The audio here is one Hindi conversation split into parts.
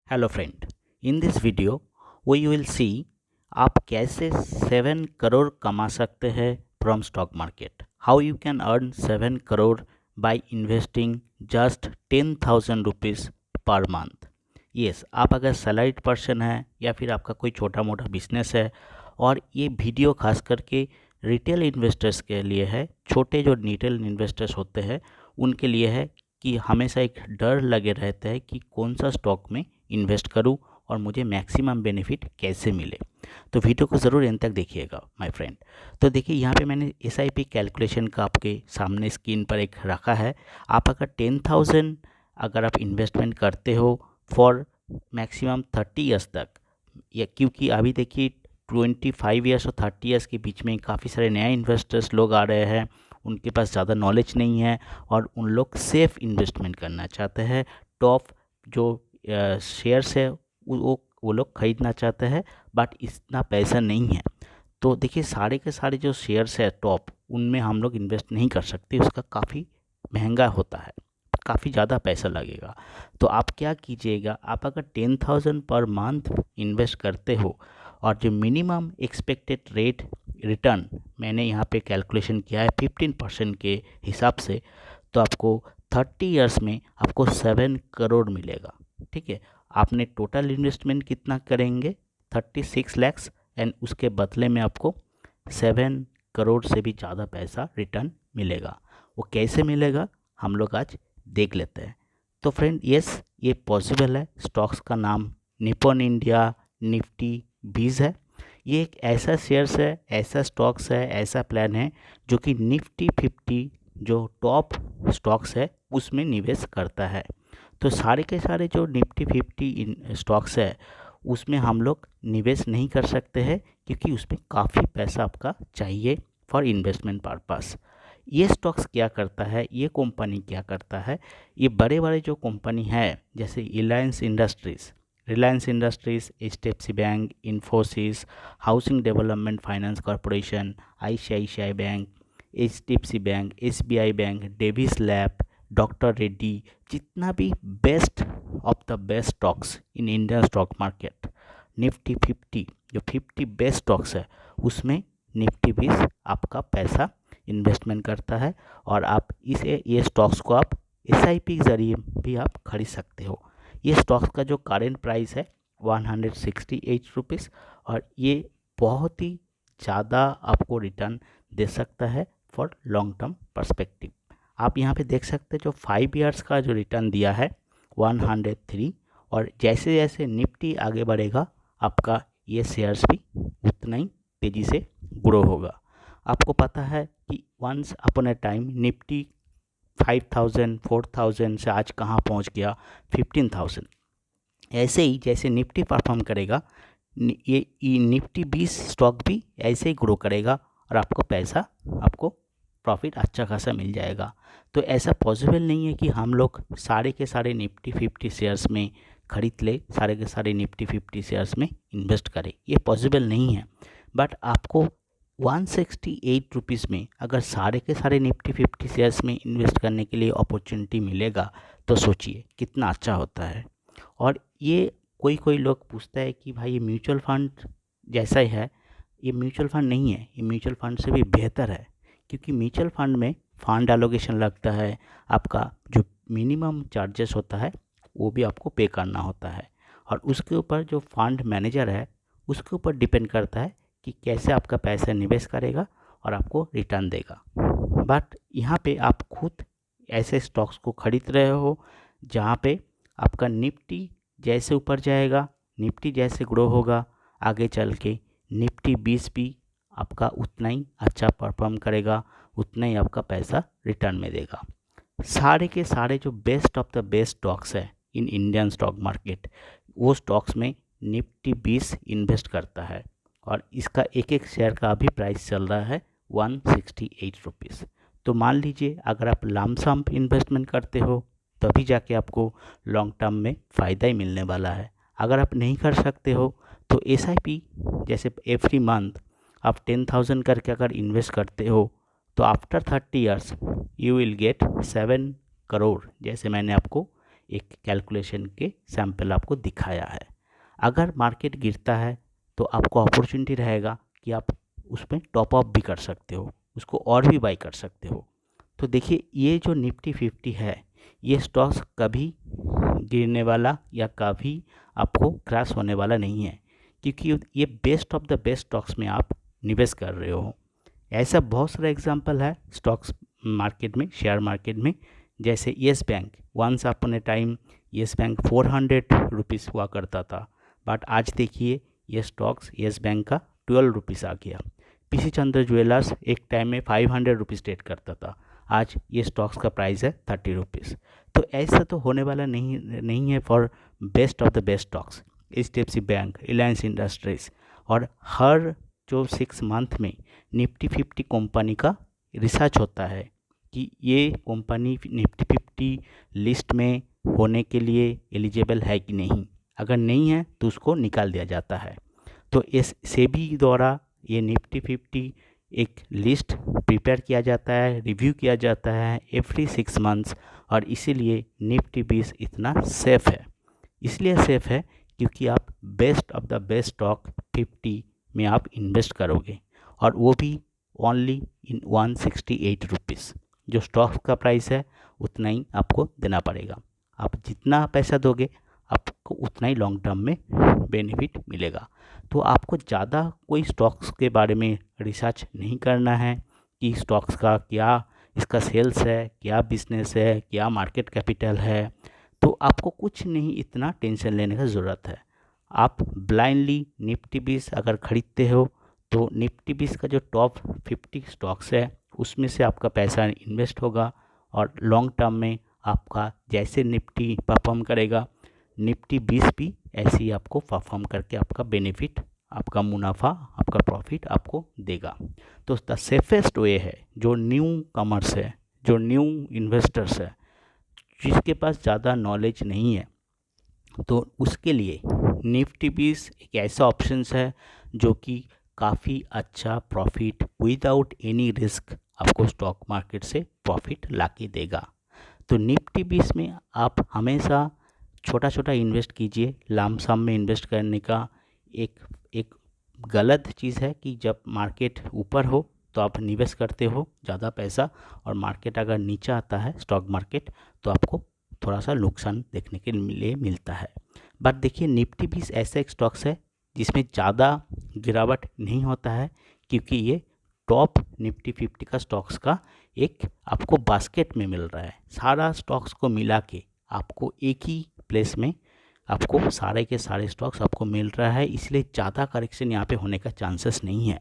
Hello friend, in this video we will see आप कैसे 7 करोड़ कमा सकते हैं from stock market. How you can earn 7 crore by investing just 10,000 rupees per month. Yes, आप अगर सैलरीड पर्सन है या फिर आपका कोई छोटा मोटा बिजनेस है, और ये वीडियो खास करके रिटेल इन्वेस्टर्स के लिए है। छोटे जो रिटेल इन्वेस्टर्स होते हैं उनके लिए है कि हमेशा एक डर लगे रहता है कि कौन सा स्टॉक में इन्वेस्ट करूं और मुझे मैक्सिमम बेनिफिट कैसे मिले। तो वीडियो को ज़रूर एंड तक देखिएगा माय फ्रेंड। तो देखिए, यहाँ पे मैंने एसआईपी कैलकुलेशन का आपके सामने स्क्रीन पर एक रखा है। आप अगर 10,000 अगर आप इन्वेस्टमेंट करते हो फॉर मैक्सिमम 30 ईयर्स तक, या क्योंकि अभी देखिए 25 ईयर्स और 30 ईयर्स के बीच में काफ़ी सारे नए इन्वेस्टर्स लोग आ रहे हैं, उनके पास ज़्यादा नॉलेज नहीं है और उन लोग सेफ़ इन्वेस्टमेंट करना चाहते हैं। टॉप जो शेयर्स है वो लोग खरीदना चाहते हैं, बट इतना पैसा नहीं है। तो देखिए, सारे के सारे जो शेयर्स है टॉप, उनमें हम लोग इन्वेस्ट नहीं कर सकते, उसका काफ़ी महंगा होता है, काफ़ी ज़्यादा पैसा लगेगा। तो आप क्या कीजिएगा, आप अगर 10,000 पर मंथ इन्वेस्ट करते हो और जो मिनिमम एक्सपेक्टेड रेट रिटर्न मैंने यहाँ पे कैलकुलेशन किया है 15% के हिसाब से, तो आपको 30 ईयर्स में आपको 7 करोड़ मिलेगा। ठीक है, आपने टोटल इन्वेस्टमेंट कितना करेंगे, 36 लैक्स, एंड उसके बदले में आपको 7 करोड़ से भी ज़्यादा पैसा रिटर्न मिलेगा। वो कैसे मिलेगा हम लोग आज देख लेते हैं। तो फ्रेंड, यस, ये पॉसिबल है। स्टॉक्स का नाम निपॉन इंडिया निफ्टी बीज है। ये एक ऐसा शेयर्स है, ऐसा स्टॉक्स है, ऐसा प्लान है जो कि निफ्टी 50 जो टॉप स्टॉक्स है उसमें निवेश करता है। तो सारे के सारे जो निफ्टी 50 स्टॉक्स है उसमें हम लोग निवेश नहीं कर सकते हैं, क्योंकि उसमें काफ़ी पैसा आपका चाहिए फॉर इन्वेस्टमेंट पर्पस। ये स्टॉक्स क्या करता है, ये कंपनी क्या करता है, ये बड़े बड़े जो कंपनी है जैसे Reliance industries, HDFC bank, Infosys, housing development finance corporation, ICICI bank, HDFC bank, SBI bank, Davis lab, doctor Reddy, जितना भी best of the best stocks in Indian stock market, Nifty 50 जो 50 बेस्ट स्टॉक्स है उसमें निफ्टी 20 आपका पैसा इन्वेस्टमेंट करता है। और आप ये स्टॉक्स को आप एसआईपी के ज़रिए भी आप खरीद सकते हो। ये स्टॉक्स का जो करेंट प्राइस है 168 रुपीज़, और ये बहुत ही ज़्यादा आपको रिटर्न दे सकता है फॉर लॉन्ग टर्म पर्सपेक्टिव। आप यहाँ पे देख सकते हैं जो 5 ईयर्स का जो रिटर्न दिया है 103, और जैसे जैसे निफ्टी आगे बढ़ेगा आपका ये शेयर्स भी उतना ही तेज़ी से ग्रो होगा। आपको पता है कि once upon a time Nifty 5,000 4,000 से आज कहाँ पहुँच गया 15,000। ऐसे ही जैसे निफ्टी परफॉर्म करेगा, ये निफ्टी 20 स्टॉक भी ऐसे ही ग्रो करेगा और आपको पैसा, आपको प्रॉफिट अच्छा खासा मिल जाएगा। तो ऐसा पॉसिबल नहीं है कि हम लोग सारे के सारे निफ्टी 50 शेयर्स में खरीद ले, सारे के सारे निफ्टी 50 शेयर्स में इन्वेस्ट करें, ये पॉसिबल नहीं है। बट आपको 168 रुपीज़ में अगर सारे के सारे निफ्टी 50 शेयर्स में इन्वेस्ट करने के लिए अपॉर्चुनिटी मिलेगा, तो सोचिए कितना अच्छा होता है। और ये कोई कोई लोग पूछता है कि भाई ये म्यूचुअल फंड जैसा ही है। ये म्यूचुअल फंड नहीं है, ये म्यूचुअल फंड से भी बेहतर है, क्योंकि म्यूचुअल फंड में फंड एलोकेशन लगता है, आपका जो मिनिमम चार्जेस होता है वो भी आपको पे करना होता है, और उसके ऊपर जो फंड मैनेजर है उसके ऊपर डिपेंड करता है कि कैसे आपका पैसा निवेश करेगा और आपको रिटर्न देगा। बट यहाँ पे आप खुद ऐसे स्टॉक्स को खरीद रहे हो जहाँ पे आपका निफ्टी जैसे ऊपर जाएगा, निफ्टी जैसे ग्रो होगा, आगे चल के निफ्टी 20 भी आपका उतना ही अच्छा परफॉर्म करेगा, उतना ही आपका पैसा रिटर्न में देगा। सारे के सारे जो best of the best stocks है इन इंडियन स्टॉक मार्केट, वो स्टॉक्स में निफ्टी 20 इन्वेस्ट करता है, और इसका एक एक शेयर का अभी प्राइस चल रहा है 168 रुपीज़। तो मान लीजिए अगर आप लमसम इन्वेस्टमेंट करते हो तभी जाके आपको लॉन्ग टर्म में फ़ायदा ही मिलने वाला है। अगर आप नहीं कर सकते हो तो एसआईपी जैसे एवरी मंथ आप 10,000 करके अगर इन्वेस्ट करते हो, तो after 30 years you will get 7 crore, जैसे मैंने आपको एक कैलकुलेशन के सैंपल आपको दिखाया है। अगर मार्केट गिरता है तो आपको अपॉर्चुनिटी रहेगा कि आप उसमें टॉप अप भी कर सकते हो, उसको और भी बाई कर सकते हो। तो देखिए ये जो निफ्टी 50 है, ये स्टॉक्स कभी गिरने वाला या कभी आपको क्रैश होने वाला नहीं है, क्योंकि ये best of the best stocks में आप निवेश कर रहे हो। ऐसा बहुत सारा एग्जांपल है स्टॉक्स मार्केट में, शेयर मार्केट में। जैसे Yes Bank, once upon a time Yes Bank 400 rupees हुआ करता था, बट आज देखिए ये स्टॉक्स येस बैंक का 12 रुपीज़ आ गया। पीसी चंद्र ज्वेलर्स एक टाइम में 500 रुपीज़ ट्रेड करता था, आज ये स्टॉक्स का प्राइस है 30 रुपीज़। तो ऐसा तो होने वाला नहीं है for best of the best stocks. HDFC bank, Reliance industries, और हर जो 6 मंथ में निफ्टी 50 कंपनी का रिसर्च होता है कि ये कंपनी निफ्टी 50 लिस्ट में होने के लिए एलिजिबल है कि नहीं। अगर नहीं है तो उसको निकाल दिया जाता है। तो इस सेबी द्वारा ये निफ्टी 50 एक लिस्ट प्रिपेयर किया जाता है, रिव्यू किया जाता है एवरी 6 मंथ्स, और इसीलिए निफ्टी 20 इतना सेफ़ है। इसलिए सेफ़ है क्योंकि आप best of the best stock 50 में आप इन्वेस्ट करोगे, और वो भी ओनली इन 168 रुपीज़। जो स्टॉक का प्राइस है उतना ही आपको देना पड़ेगा। आप जितना पैसा दोगे आपको उतना ही लॉन्ग टर्म में बेनिफिट मिलेगा। तो आपको ज़्यादा कोई स्टॉक्स के बारे में रिसर्च नहीं करना है कि स्टॉक्स का क्या इसका सेल्स है, क्या बिजनेस है, क्या मार्केट कैपिटल है। तो आपको कुछ नहीं इतना टेंशन लेने का ज़रूरत है। आप ब्लाइंडली निफ्टी 20 अगर ख़रीदते हो तो निफ्टी 20 का जो टॉप 50 स्टॉक्स है उसमें से आपका पैसा इन्वेस्ट होगा, और लॉन्ग टर्म में आपका जैसे निफ्टी परफॉर्म करेगा निफ्टी 20 भी ऐसे ही आपको परफॉर्म करके आपका बेनिफिट, आपका मुनाफा, आपका प्रॉफिट आपको देगा। तो द सेफेस्ट वे है, जो न्यू कमर्स है, जो न्यू इन्वेस्टर्स है, जिसके पास ज़्यादा नॉलेज नहीं है, तो उसके लिए निफ्टी 20 एक ऐसा ऑप्शंस है जो कि काफ़ी अच्छा प्रॉफिट विदाउट एनी रिस्क आपको स्टॉक मार्केट से प्रॉफिट ला के देगा। तो निफ्टी 20 में आप हमेशा छोटा छोटा इन्वेस्ट कीजिए। लमसम में इन्वेस्ट करने का एक एक गलत चीज़ है कि जब मार्केट ऊपर हो तो आप निवेश करते हो ज़्यादा पैसा, और मार्केट अगर नीचे आता है स्टॉक मार्केट तो आपको थोड़ा सा नुकसान देखने के लिए मिलता है। बट देखिए निफ्टी 20 ऐसा एक स्टॉक्स है जिसमें ज़्यादा गिरावट नहीं होता है, क्योंकि ये टॉप निफ्टी 50 का स्टॉक्स का एक आपको बास्केट में मिल रहा है। सारा स्टॉक्स को मिला के आपको एक ही प्लेस में आपको सारे के सारे स्टॉक्स आपको मिल रहा है, इसलिए ज़्यादा करेक्शन यहाँ पे होने का चांसेस नहीं है।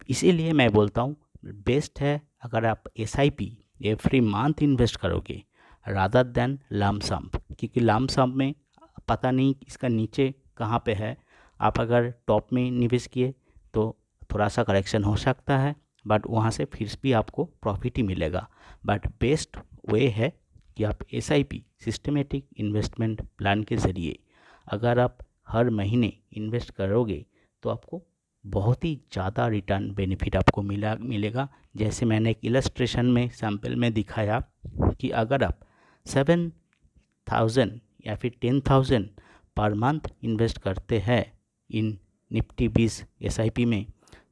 इसीलिए मैं बोलता हूँ बेस्ट है अगर आप SIP एवरी मंथ इन्वेस्ट करोगे रादर देन लमसम, क्योंकि लमसम में पता नहीं इसका नीचे कहाँ पे है। आप अगर टॉप में निवेश किए तो थोड़ा सा करेक्शन हो सकता है, बट वहाँ से फिर भी आपको प्रॉफिट ही मिलेगा। बट बेस्ट वे है कि आप SIP सिस्टमेटिक इन्वेस्टमेंट प्लान के ज़रिए अगर आप हर महीने इन्वेस्ट करोगे तो आपको बहुत ही ज़्यादा रिटर्न बेनिफिट आपको मिलेगा। जैसे मैंने एक इलस्ट्रेशन में सैम्पल में दिखाया कि अगर आप 7,000 या फिर 10,000 पर मंथ इन्वेस्ट करते हैं इन निफ्टी 20 SIP में,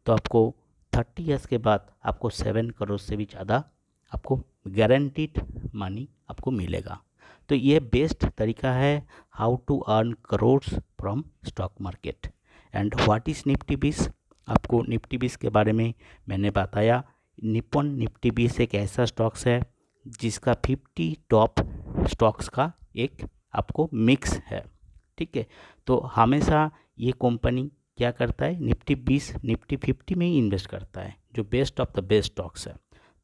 तो आपको 30 ईयर्स के बाद आपको 7 करोड़ से भी ज़्यादा आपको गारंटीड मनी आपको मिलेगा। तो ये बेस्ट तरीका है how to earn crores from stock market. And what is Nifty 20? आपको निफ्टी 20 के बारे में मैंने बताया। निप्पन निफ्टी 20 एक ऐसा स्टॉक्स है जिसका 50 टॉप स्टॉक्स का एक आपको मिक्स है, ठीक है। तो हमेशा ये कंपनी क्या करता है, निफ्टी 20 निफ्टी 50 में ही इन्वेस्ट करता है, जो best of the best stocks है।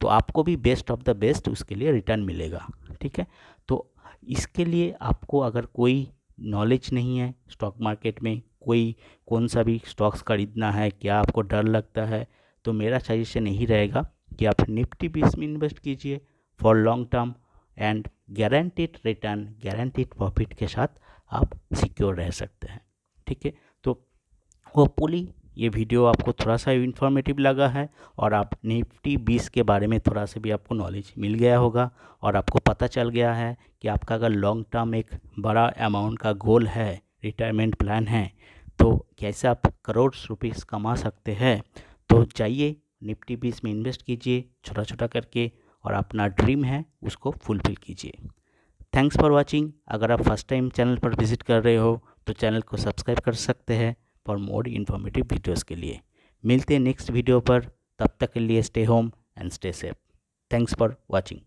तो आपको भी बेस्ट ऑफ द बेस्ट उसके लिए रिटर्न मिलेगा, ठीक है। तो इसके लिए आपको अगर कोई नॉलेज नहीं है स्टॉक मार्केट में, कोई कौन सा भी स्टॉक्स खरीदना है, क्या आपको डर लगता है, तो मेरा सजेशन यही रहेगा कि आप निफ्टी 20 में इन्वेस्ट कीजिए for long term and guaranteed return, guaranteed profit के साथ आप सिक्योर रह सकते हैं, ठीक है। तो होपफुली ये वीडियो आपको थोड़ा सा इन्फॉर्मेटिव लगा है और आप निफ्टी 20 के बारे में थोड़ा सा भी आपको नॉलेज मिल गया होगा और आपको पता चल गया है कि आपका अगर लॉन्ग टर्म एक बड़ा अमाउंट का गोल है, रिटायरमेंट प्लान है, तो कैसे आप करोड़ रुपीस कमा सकते हैं। तो जाइए निफ्टी 20 में इन्वेस्ट कीजिए छोटा छोटा करके और अपना ड्रीम है उसको फुलफिल कीजिए। Thanks for watching. अगर आप फर्स्ट टाइम चैनल पर विजिट कर रहे हो तो चैनल को सब्सक्राइब कर सकते हैं फॉर मोर इन्फॉर्मेटिव वीडियोस के लिए। मिलते हैं नेक्स्ट वीडियो पर, तब तक के लिए stay home and stay safe. Thanks for watching.